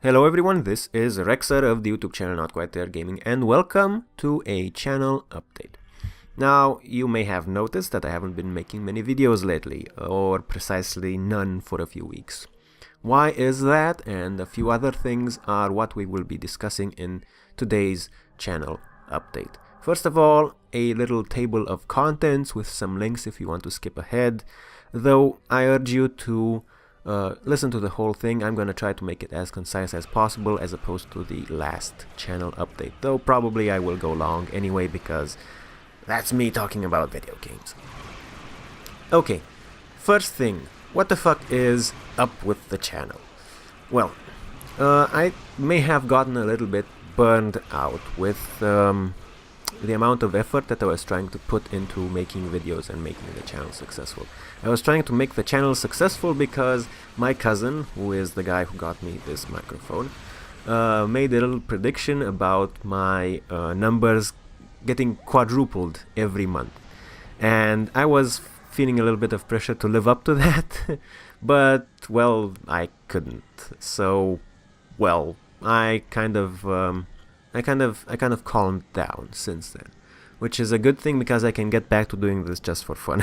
Hello everyone, this is Rexer of the YouTube channel NotQuiteThereGaming and welcome to a channel update. Now, you may have noticed that I haven't been making many videos lately, or precisely none for a few weeks. Why is that? And a few other things are what we will be discussing in today's channel update. First of all, a little table of contents with some links if you want to skip ahead, though I urge you to listen to the whole thing. I'm gonna try to make it as concise as possible as opposed to the last channel update, though probably I will go long anyway because that's me talking about video games. Okay, first thing, what the fuck is up with the channel? Well, I may have gotten a little bit burned out with the amount of effort that I was trying to put into making videos and making the channel successful. I was trying to make the channel successful because my cousin, who is the guy who got me this microphone, made a little prediction about my numbers getting quadrupled every month. And I was feeling a little bit of pressure to live up to that, but, well, I couldn't. So, well, I kind of calmed down since then, which is a good thing because I can get back to doing this just for fun.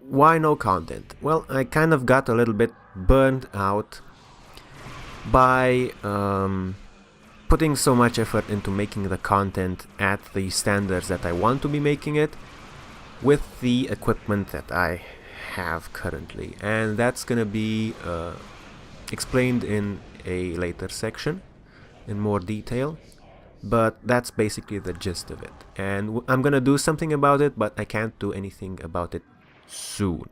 Why no content? Well, I kind of got a little bit burned out by putting so much effort into making the content at the standards that I want to be making it with the equipment that I have currently, and that's gonna be explained in a later section in more detail, but that's basically the gist of it. And I'm gonna do something about it, but I can't do anything about it soon,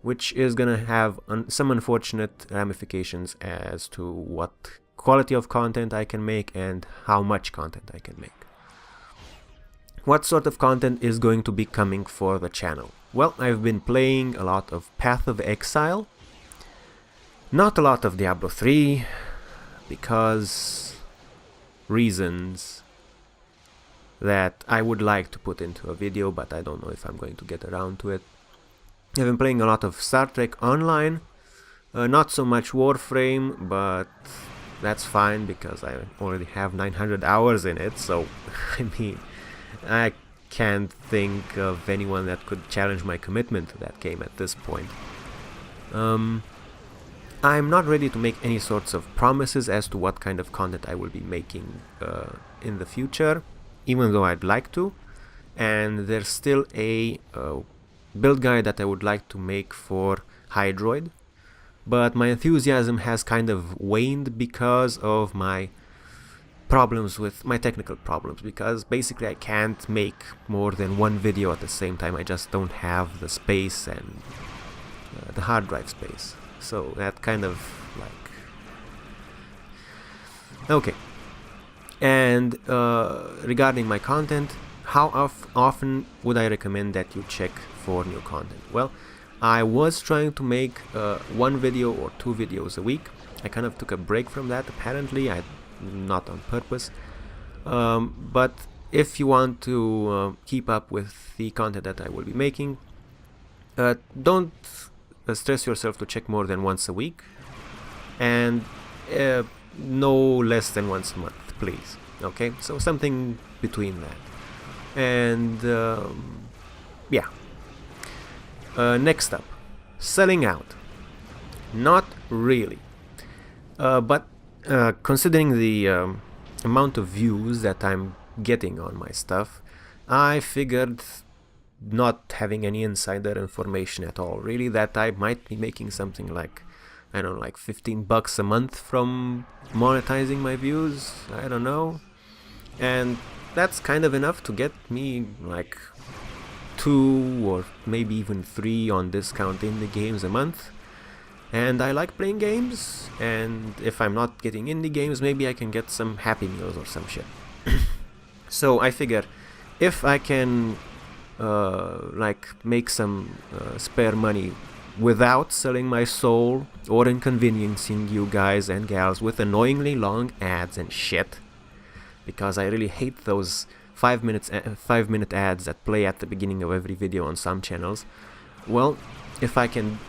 which is gonna have some unfortunate ramifications as to what quality of content I can make and how much content I can make. What sort of content is going to be coming for the channel? Well, I've been playing a lot of Path of Exile, not a lot of Diablo 3, because reasons that I would like to put into a video, but I don't know if I'm going to get around to it. I've been playing a lot of Star Trek Online, not so much Warframe, but that's fine because I already have 900 hours in it, so I mean, I can't think of anyone that could challenge my commitment to that game at this point. I'm not ready to make any sorts of promises as to what kind of content I will be making in the future, even though I'd like to. And there's still a build guide that I would like to make for Hydroid, but my enthusiasm has kind of waned because of my problems with my technical problems, because basically I can't make more than one video at the same time. I just don't have the space and the hard drive space. So that kind of like... Okay. And regarding my content, how often would I recommend that you check for new content? Well, I was trying to make one video or two videos a week. I kind of took a break from that, apparently, not on purpose. But if you want to keep up with the content that I will be making, don't stress yourself to check more than once a week, and no less than once a month, please. Okay, so something between that. And yeah. Next up, selling out. Not really, but considering the amount of views that I'm getting on my stuff, I figured, not having any insider information at all really, that I might be making something like, I don't know, like $15 a month from monetizing my views, I don't know. And that's kind of enough to get me like 2 or maybe even 3 on discount indie games a month. And I like playing games, and if I'm not getting indie games, maybe I can get some Happy Meals or some shit. So I figure if I can like make some spare money without selling my soul or inconveniencing you guys and gals with annoyingly long ads and shit, because I really hate those 5-minute ads that play at the beginning of every video on some channels. Well, if I can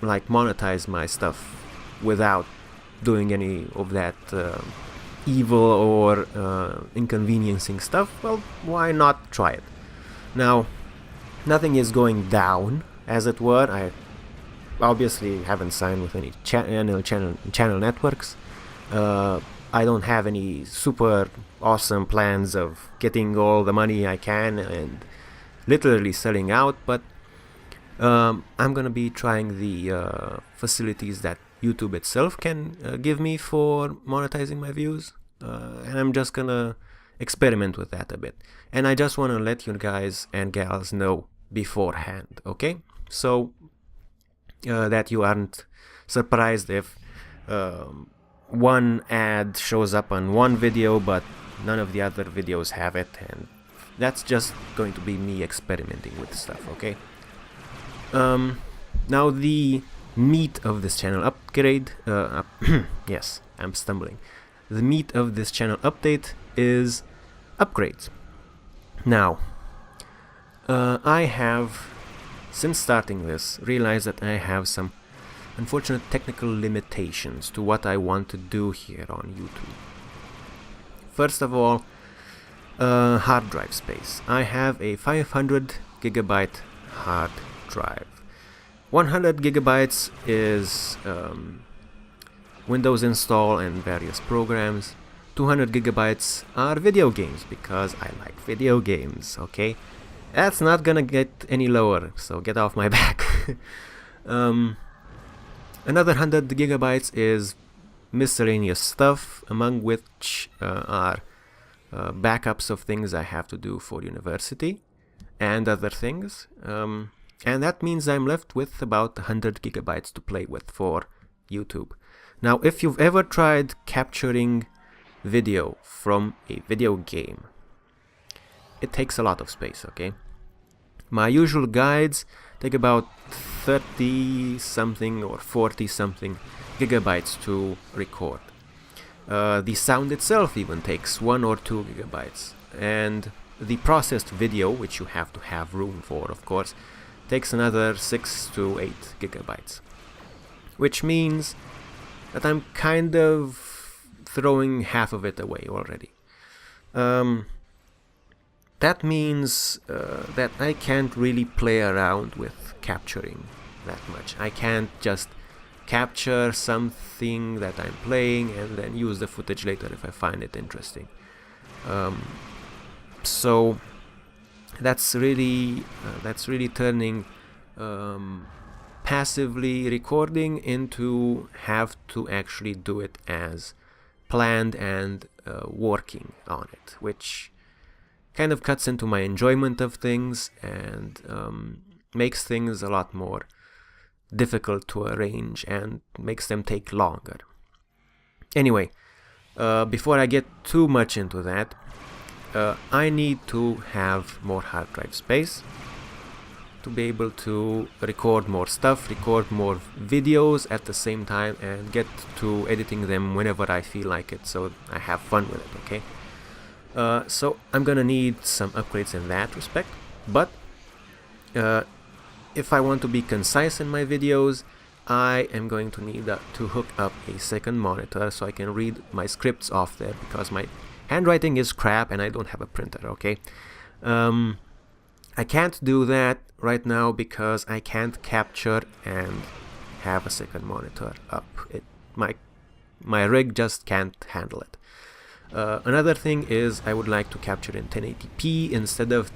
like monetize my stuff without doing any of that evil or inconveniencing stuff, well, why not try it? Now, nothing is going down, as it were. I obviously haven't signed with any channel networks. I don't have any super awesome plans of getting all the money I can and literally selling out, but I'm gonna be trying the facilities that YouTube itself can give me for monetizing my views, and I'm just gonna experiment with that a bit. And I just want to let you guys and gals know beforehand, okay? So that you aren't surprised if one ad shows up on one video but none of the other videos have it, and that's just going to be me experimenting with stuff, okay? Now the meat of this channel upgrade, yes, I'm stumbling. The meat of this channel update is upgrades. Now, I have, since starting this, realized that I have some unfortunate technical limitations to what I want to do here on YouTube. First of all, hard drive space. I have a 500 gigabyte hard drive. 100 gigabytes is Windows install and various programs. 200 gigabytes are video games, because I like video games, okay? That's not gonna get any lower, so get off my back. Another 100 gigabytes is miscellaneous stuff, among which are backups of things I have to do for university and other things. And that means I'm left with about 100 gigabytes to play with for YouTube. Now, if you've ever tried capturing video from a video game, it takes a lot of space, okay? My usual guides take about 30 something or 40 something gigabytes to record. The sound itself even takes 1 or 2 gigabytes, and the processed video, which you have to have room for, of course, takes another 6 to 8 gigabytes, which means that I'm kind of throwing half of it away already. That means that I can't really play around with capturing that much. I can't just capture something that I'm playing and then use the footage later if I find it interesting. So that's really turning passively recording into have to actually do it as planned and working on it, which kind of cuts into my enjoyment of things and makes things a lot more difficult to arrange and makes them take longer. Anyway, before I get too much into that, I need to have more hard drive space to be able to record more stuff, record more videos at the same time, and get to editing them whenever I feel like it, so I have fun with it, okay? So I'm gonna need some upgrades in that respect, but if I want to be concise in my videos, I am going to need to hook up a second monitor so I can read my scripts off there, because my handwriting is crap and I don't have a printer, okay? I can't do that right now because I can't capture and have a second monitor up. My rig just can't handle it. Another thing is I would like to capture in 1080p instead of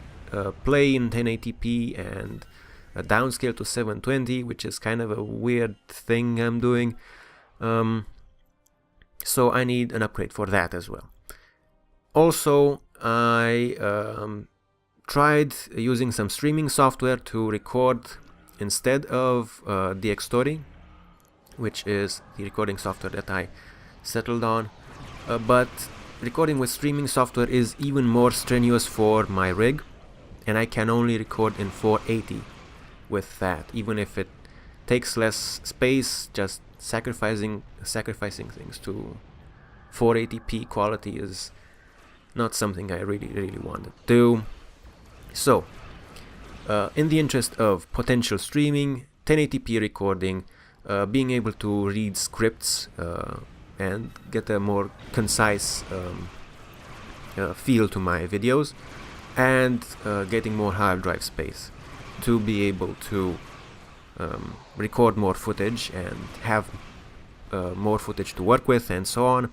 play in 1080p and downscale to 720, which is kind of a weird thing I'm doing. So I need an upgrade for that as well. Also, I tried using some streaming software to record instead of DxTory, which is the recording software that I settled on. But recording with streaming software is even more strenuous for my rig, and I can only record in 480 with that, even if it takes less space. Just sacrificing things to 480p quality is not something I really want to do. So in the interest of potential streaming, 1080p recording, being able to read scripts and get a more concise feel to my videos, and getting more hard drive space to be able to record more footage and have more footage to work with and so on.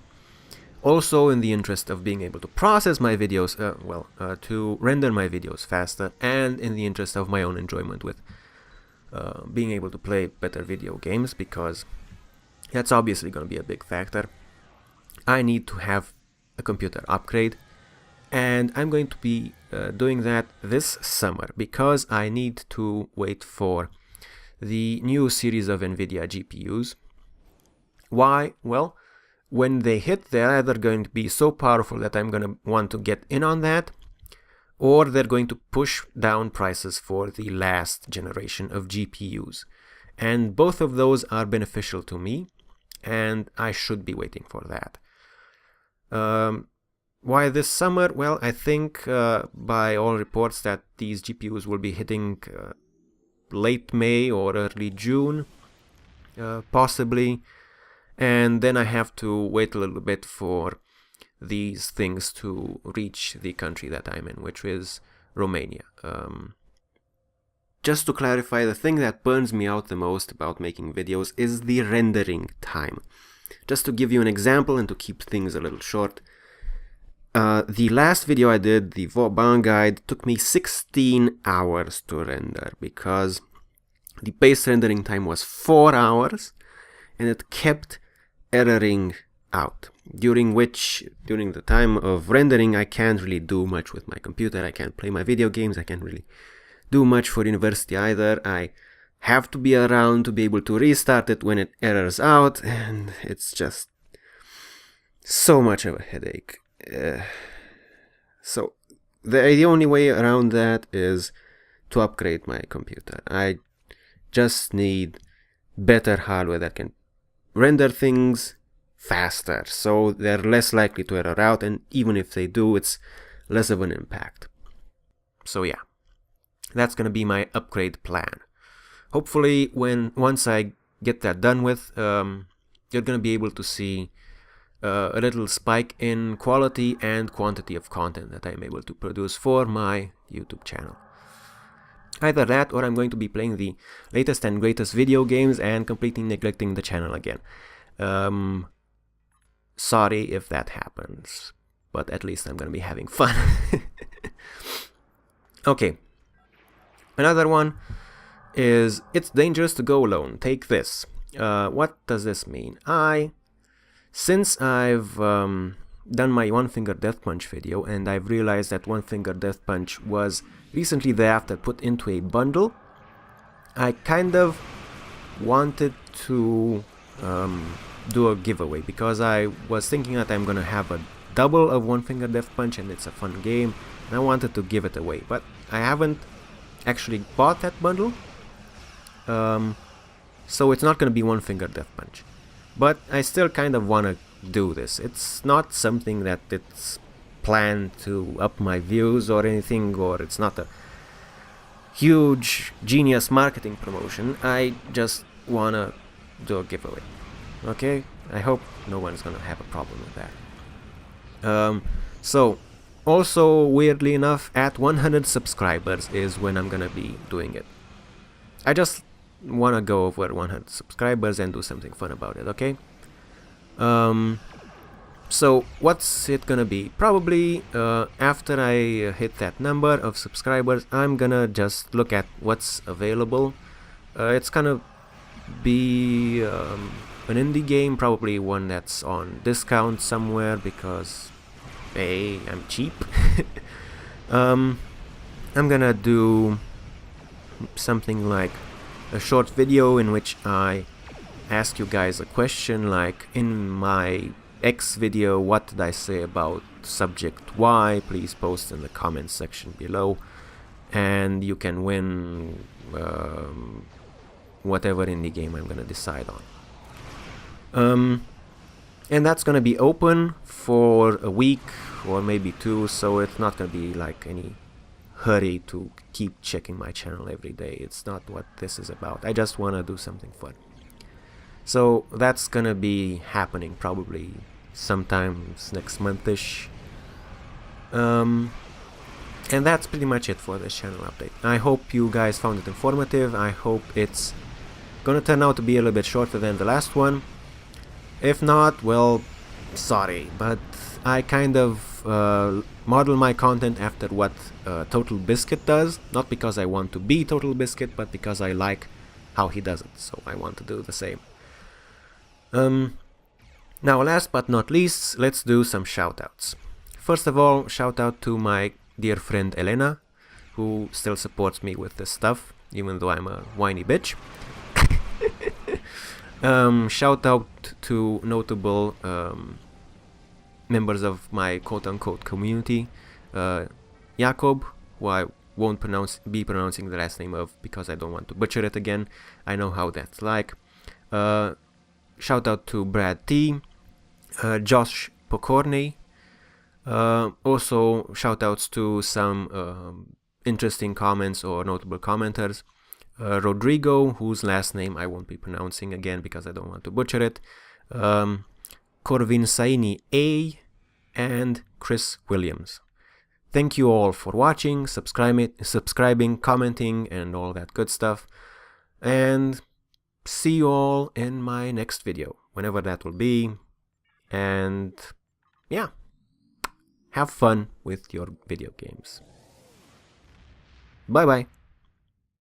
Also in the interest of being able to process my videos, to render my videos faster, and in the interest of my own enjoyment with being able to play better video games, because that's obviously going to be a big factor. I need to have a computer upgrade, and I'm going to be doing that this summer, because I need to wait for the new series of NVIDIA GPUs. Why? Well, when they hit, they're either going to be so powerful that I'm going to want to get in on that, or they're going to push down prices for the last generation of GPUs. And both of those are beneficial to me, and I should be waiting for that. Why this summer? Well, I think by all reports that these GPUs will be hitting late May or early June, possibly. And then I have to wait a little bit for these things to reach the country that I'm in, which is Romania. Just to clarify, the thing that burns me out the most about making videos is the rendering time. Just to give you an example and to keep things a little short, the last video I did, the Vauban guide, took me 16 hours to render, because the base rendering time was 4 hours, and it kept erroring out, during the time of rendering I can't really do much with my computer. I can't play my video games, I can't really do much for university either. I have to be around to be able to restart it when it errors out, and it's just so much of a headache. So the only way around that is to upgrade my computer. I just need better hardware that can render things faster, so they're less likely to error out, and even if they do, it's less of an impact. So yeah, that's gonna be my upgrade plan. Hopefully once I get that done with, you're gonna be able to see a little spike in quality and quantity of content that I'm able to produce for my YouTube channel. Either that, or I'm going to be playing the latest and greatest video games and completely neglecting the channel again. Sorry if that happens, but at least I'm going to be having fun. Okay. Another one is, it's dangerous to go alone. Take this. What does this mean? Since I've done my One Finger Death Punch video, and I've realized that One Finger Death Punch was recently thereafter put into a bundle, I kind of wanted to do a giveaway, because I was thinking that I'm gonna have a double of One Finger Death Punch and it's a fun game, and I wanted to give it away, but I haven't actually bought that bundle, so it's not gonna be One Finger Death Punch. But I still kind of want to do this. It's not something that it's planned to up my views or anything, or it's not a huge genius marketing promotion. I just want to do a giveaway. Okay? I hope no one's going to have a problem with that. So, also, weirdly enough, at 100 subscribers is when I'm going to be doing it. I just want to go over 100 subscribers and do something fun about it, okay? So what's it gonna be? Probably after I hit that number of subscribers, I'm gonna just look at what's available. It's gonna be an indie game, probably one that's on discount somewhere, because hey, I'm cheap. I'm gonna do something like a short video in which I ask you guys a question, like in my X video, what did I say about subject Y? Please post in the comments section below, and you can win whatever indie game I'm gonna decide on. And that's gonna be open for a week or maybe two, so it's not gonna be like any hurry to keep checking my channel every day. It's not what this is about. I just want to do something fun. So that's gonna be happening probably sometimes next month-ish. And that's pretty much it for this channel update. I hope you guys found it informative. I hope it's gonna turn out to be a little bit shorter than the last one. If not, well, sorry, but I kind of model my content after what Total Biscuit does, not because I want to be Total Biscuit, but because I like how he does it, so I want to do the same. Now, last but not least, let's do some shoutouts. First of all, shout out to my dear friend Elena, who still supports me with this stuff, even though I'm a whiny bitch. Shout out to notable members of my quote-unquote community, Jakob, who I won't be pronouncing the last name of because I don't want to butcher it again. I know how that's like. Shout out to Brad T, Josh Pokorny. Also shout outs to some interesting comments or notable commenters. Rodrigo, whose last name I won't be pronouncing again because I don't want to butcher it. Corvin Saini A, and Chris Williams. Thank you all for watching, subscribing, commenting, and all that good stuff. And see you all in my next video, whenever that will be. And yeah, have fun with your video games. Bye bye.